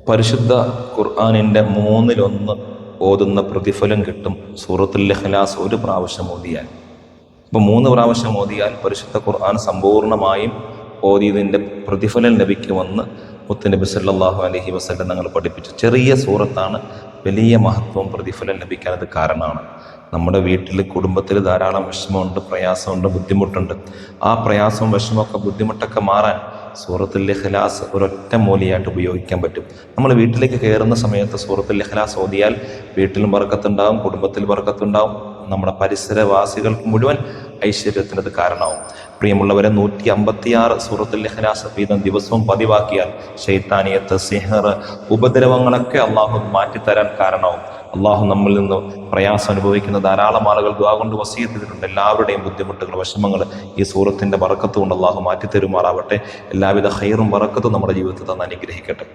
പരിശുദ്ധ ഖുർആനിൻ്റെ 1/3 ഓതുന്ന പ്രതിഫലം കിട്ടും സൂറത്തുൽ ഇഖ്ലാസ് ഒരു പ്രാവശ്യം ഓതിയാൽ. അപ്പോൾ 3 പ്രാവശ്യം ഓതിയാൽ പരിശുദ്ധ ഖുർആൻ സമ്പൂർണ്ണമായും ഓതിയതിൻ്റെ പ്രതിഫലം ലഭിക്കുമെന്ന് മുത്തുനബി സല്ലല്ലാഹു അലൈഹി വസല്ലം തങ്ങൾ പഠിപ്പിച്ചു. ചെറിയ സൂറത്താണ്, വലിയ മഹത്വവും പ്രതിഫലം ലഭിക്കാൻ അത് കാരണമാണ്. നമ്മുടെ വീട്ടിൽ കുടുംബത്തിൽ ധാരാളം വിഷമമുണ്ട്, പ്രയാസമുണ്ട്, ബുദ്ധിമുട്ടുണ്ട്. ആ പ്രയാസവും വിഷമമൊക്കെ ബുദ്ധിമുട്ടൊക്കെ മാറാൻ സൂറത്തുൽ ഇഖ്ലാസ് ഒരൊറ്റ മൂലയായിട്ട് ഉപയോഗിക്കാൻ പറ്റും. നമ്മൾ വീട്ടിലേക്ക് കയറുന്ന സമയത്ത് സൂറത്തുൽ ഇഖ്ലാസ് ഓതിയാൽ വീട്ടിലും ബർക്കത്തുണ്ടാവും, കുടുംബത്തിൽ ബർക്കത്തുണ്ടാവും, നമ്മുടെ പരിസരവാസികൾക്ക് മുഴുവൻ ഐശ്വര്യത്തിനത് കാരണമാവും. പ്രിയമുള്ളവരെ, 156 സൂറത്തുൽ ഇഖ്ലാസ് വീതം ദിവസവും പതിവാക്കിയാൽ ശൈത്താനിയത്ത്, സിഹർ, ഉപദ്രവങ്ങളൊക്കെ അള്ളാഹു മാറ്റിത്തരാൻ കാരണമാവും. അള്ളാഹു നമ്മിൽ നിന്ന് പ്രയാസം അനുഭവിക്കുന്ന ധാരാളം ആളുകൾ ദുആ കൊണ്ട് വസിയത്ത് ചെയ്തിട്ടുണ്ട്. എല്ലാവരുടെയും ബുദ്ധിമുട്ടുകൾ, വിഷമങ്ങൾ ഈ സൂറത്തിൻ്റെ ബറക്കത്ത് കൊണ്ട് അള്ളാഹു മാറ്റിത്തരുമാറാവട്ടെ. എല്ലാവിധ ഖൈറും ബറക്കത്തും നമ്മുടെ ജീവിതത്തിൽ തന്നെ അനുഗ്രഹിക്കട്ടെ.